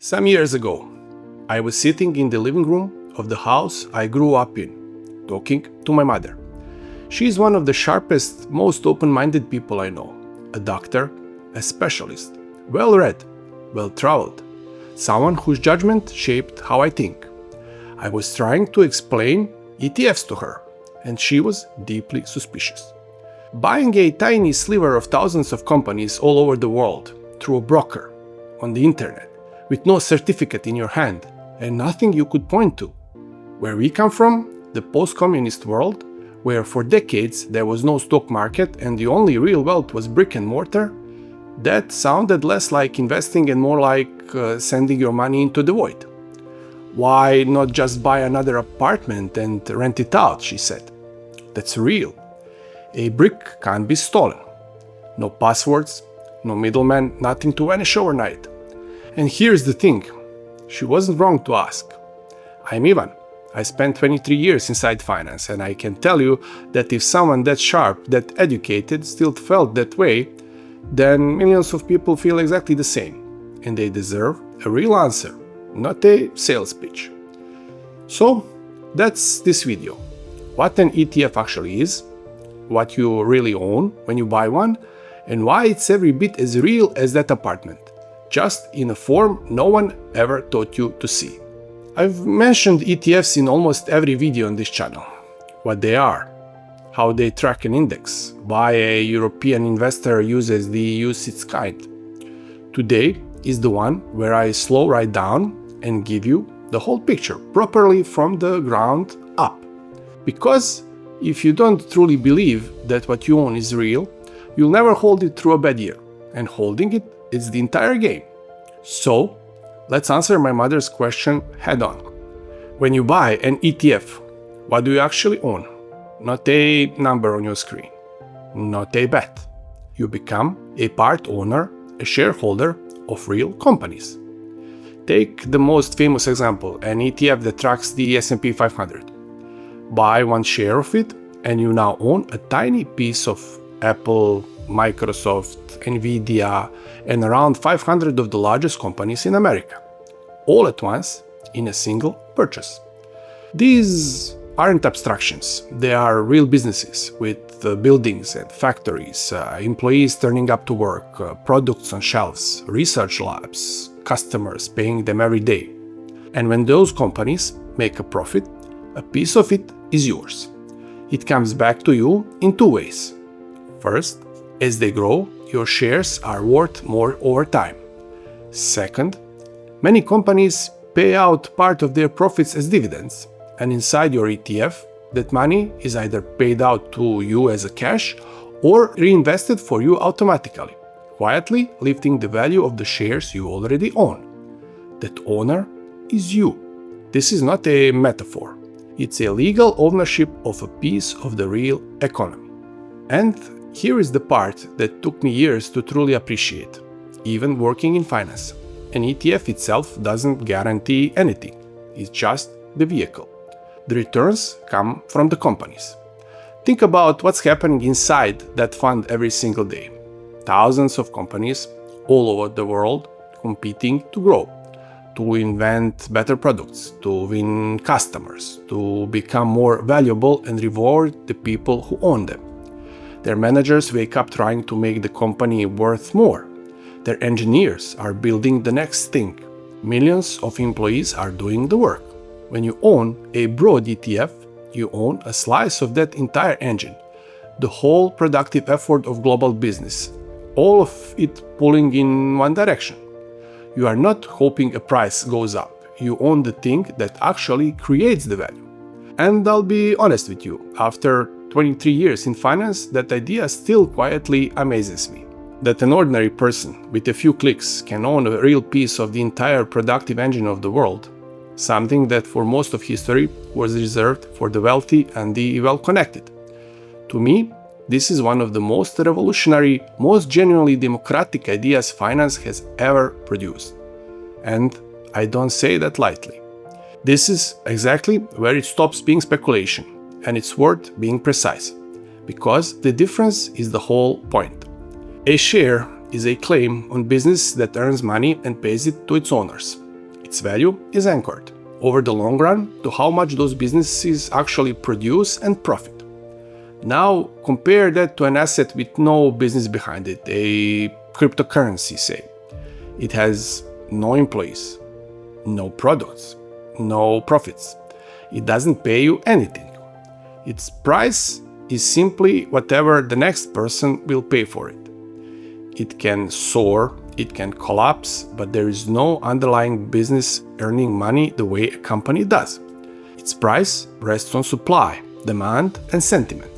Some years ago, I was sitting in the living room of the house I grew up in, talking to my mother. She is one of the sharpest, most open-minded people I know. A doctor, a specialist, well-read, well-traveled, someone whose judgment shaped how I think. I was trying to explain ETFs to her, and she was deeply suspicious. Buying a tiny sliver of thousands of companies all over the world through a broker on the internet with no certificate in your hand and nothing you could point to. Where we come from, the post-communist world, where for decades there was no stock market and the only real wealth was brick and mortar, that sounded less like investing and more like sending your money into the void. Why not just buy another apartment and rent it out, she said. That's real. A brick can't be stolen. No passwords, no middleman, nothing to vanish overnight. And here's the thing, she wasn't wrong to ask. I'm Ivan. I spent 23 years inside finance, and I can tell you that if someone that sharp, that educated, still felt that way, then millions of people feel exactly the same. And they deserve a real answer, not a sales pitch. So, that's this video. What an ETF actually is, what you really own when you buy one, and why it's every bit as real as that apartment, just in a form no one ever taught you to see. I've mentioned ETFs in almost every video on this channel. What they are, how they track an index, why a European investor uses the UCITS kind. Today is the one where I slow right down and give you the whole picture properly from the ground up. Because if you don't truly believe that what you own is real, you'll never hold it through a bad year. And holding it is the entire game. So, let's answer my mother's question head on. When you buy an ETF, what do you actually own? Not a number on your screen. Not a bet. You become a part owner, a shareholder of real companies. Take the most famous example, an ETF that tracks the S&P 500. Buy one share of it and you now own a tiny piece of Apple, Microsoft, Nvidia, and around 500 of the largest companies in America, all at once in a single purchase. These aren't abstractions, they are real businesses with buildings and factories, employees turning up to work, products on shelves, research labs, customers paying them every day. And when those companies make a profit, a piece of it is yours. It comes back to you in two ways. First, as they grow, your shares are worth more over time. Second, many companies pay out part of their profits as dividends, and inside your ETF, that money is either paid out to you as a cash or reinvested for you automatically, quietly lifting the value of the shares you already own. That owner is you. This is not a metaphor. It's a legal ownership of a piece of the real economy. And here is the part that took me years to truly appreciate, even working in finance. An ETF itself doesn't guarantee anything, it's just the vehicle. The returns come from the companies. Think about what's happening inside that fund every single day. Thousands of companies all over the world competing to grow, to invent better products, to win customers, to become more valuable and reward the people who own them. Their managers wake up trying to make the company worth more. Their engineers are building the next thing. Millions of employees are doing the work. When you own a broad ETF, you own a slice of that entire engine, the whole productive effort of global business, all of it pulling in one direction. You are not hoping a price goes up. You own the thing that actually creates the value. And I'll be honest with you, after 23 years in finance, that idea still quietly amazes me. That an ordinary person with a few clicks can own a real piece of the entire productive engine of the world, something that for most of history was reserved for the wealthy and the well-connected. To me, this is one of the most revolutionary, most genuinely democratic ideas finance has ever produced. And I don't say that lightly. This is exactly where it stops being speculation, and it's worth being precise, because the difference is the whole point. A share is a claim on business that earns money and pays it to its owners. Its value is anchored, over the long run, to how much those businesses actually produce and profit. Now, compare that to an asset with no business behind it, a cryptocurrency, say. It has no employees, no products, no profits. It doesn't pay you anything. Its price is simply whatever the next person will pay for it. It can soar, it can collapse, but there is no underlying business earning money the way a company does. Its price rests on supply, demand, and sentiment.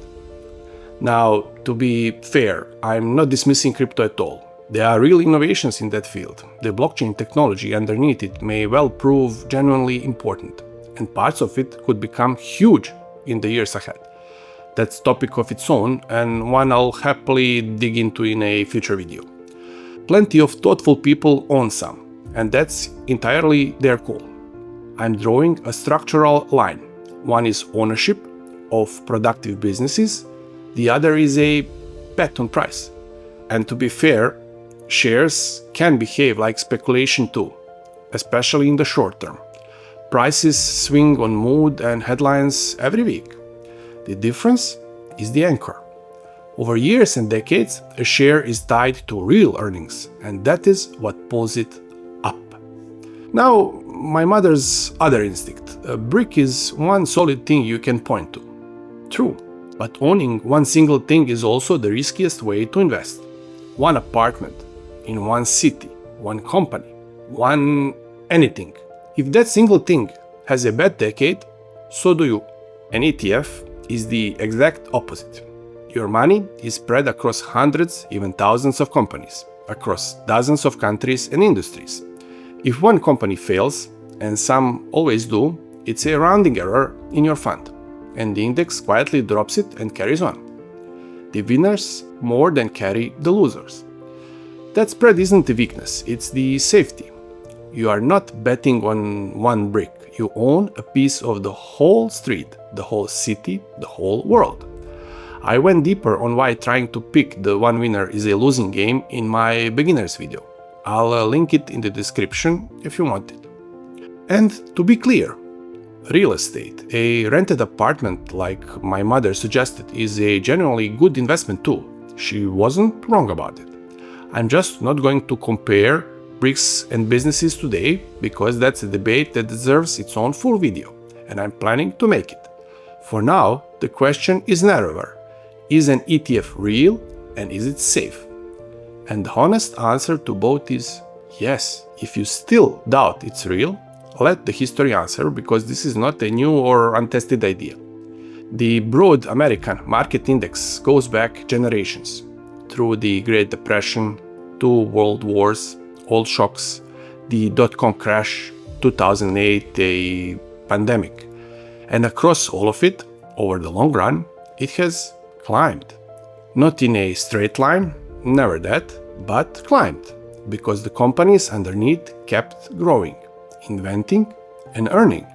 Now, to be fair, I'm not dismissing crypto at all. There are real innovations in that field. The blockchain technology underneath it may well prove genuinely important, and parts of it could become huge in the years ahead. That's a topic of its own, and one I'll happily dig into in a future video. Plenty of thoughtful people own some, and that's entirely their call. I'm drawing a structural line. One is ownership of productive businesses, the other is a bet on price. And to be fair, shares can behave like speculation too, especially in the short term. Prices swing on mood and headlines every week. The difference is the anchor. Over years and decades, a share is tied to real earnings, and that is what pulls it up. Now, my mother's other instinct. A brick is one solid thing you can point to. True, but owning one single thing is also the riskiest way to invest. One apartment, in one city, one company, one anything. If that single thing has a bad decade, so do you. An ETF is the exact opposite. Your money is spread across hundreds, even thousands of companies, across dozens of countries and industries. If one company fails, and some always do, it's a rounding error in your fund, and the index quietly drops it and carries on. The winners more than carry the losers. That spread isn't the weakness, it's the safety. You are not betting on one brick, you own a piece of the whole street, the whole city, the whole world. I went deeper on why trying to pick the one winner is a losing game in my beginner's video. I'll link it in the description if you want it. And to be clear, real estate, a rented apartment like my mother suggested, is a genuinely good investment too. She wasn't wrong about it. I'm just not going to compare bricks and businesses today because that's a debate that deserves its own full video, and I'm planning to make it. For now, the question is narrower. Is an ETF real and is it safe? And the honest answer to both is yes. If you still doubt it's real, let the history answer, because this is not a new or untested idea. The broad American market index goes back generations, through the Great Depression, 2 world wars, oil shocks, the dot-com crash, 2008, a pandemic. And across all of it, over the long run, it has climbed. Not in a straight line, never that, but climbed, because the companies underneath kept growing, inventing, and earning.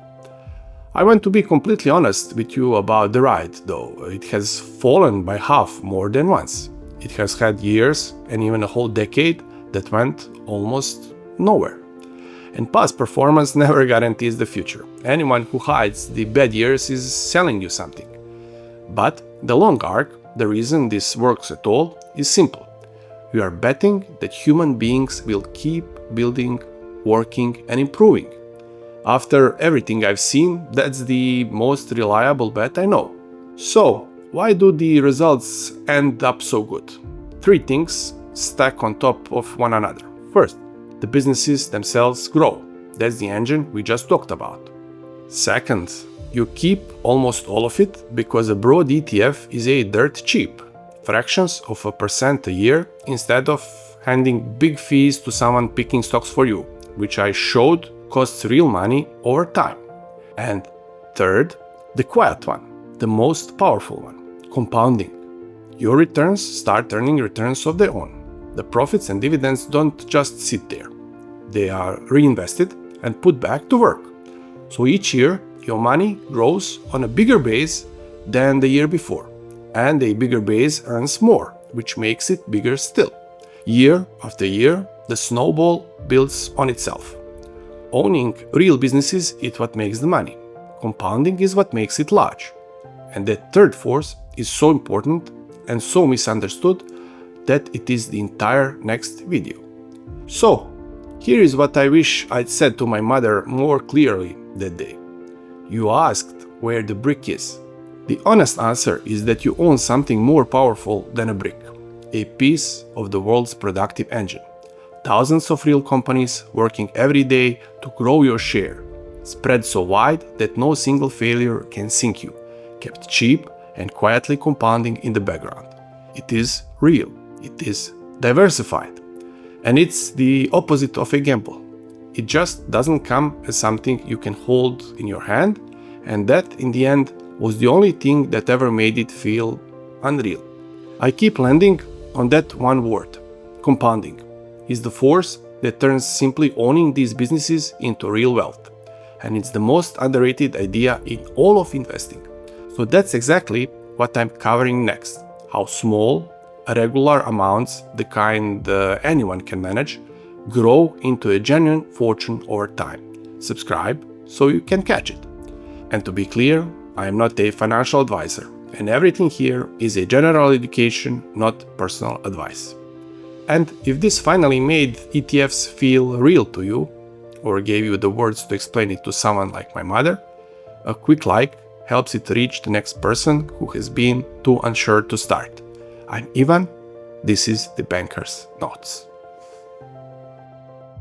I want to be completely honest with you about the ride, though. It has fallen by half more than once. It has had years and even a whole decade that went almost nowhere. And past performance never guarantees the future. Anyone who hides the bad years is selling you something. But the long arc, the reason this works at all, is simple. You are betting that human beings will keep building, working, and improving. After everything I've seen, that's the most reliable bet I know. So, why do the results end up so good? 3 things stack on top of one another. First, the businesses themselves grow. That's the engine we just talked about. Second, you keep almost all of it because a broad ETF is a dirt cheap, fractions of a % a year, instead of handing big fees to someone picking stocks for you, which I showed costs real money over time. And third, the quiet one, the most powerful one, compounding. Your returns start earning returns of their own. The profits and dividends don't just sit there. They are reinvested and put back to work. So each year, your money grows on a bigger base than the year before. And a bigger base earns more, which makes it bigger still. Year after year, the snowball builds on itself. Owning real businesses is what makes the money. Compounding is what makes it large. And that third force is so important and so misunderstood that it is the entire next video. So, here is what I wish I'd said to my mother more clearly that day. You asked where the brick is. The honest answer is that you own something more powerful than a brick, a piece of the world's productive engine. Thousands of real companies working every day to grow your share, spread so wide that no single failure can sink you, kept cheap and quietly compounding in the background. It is real, it is diversified, and it's the opposite of a gamble. It just doesn't come as something you can hold in your hand, and that, in the end, was the only thing that ever made it feel unreal. I keep landing on that one word, compounding. Is the force that turns simply owning these businesses into real wealth. And it's the most underrated idea in all of investing. So that's exactly what I'm covering next. How small, regular amounts, the kind anyone can manage, grow into a genuine fortune over time. Subscribe so you can catch it. And to be clear, I am not a financial advisor, and everything here is a general education, not personal advice. And if this finally made ETFs feel real to you, or gave you the words to explain it to someone like my mother, a quick like helps it reach the next person who has been too unsure to start. I'm Ivan, this is the Banker's Notes.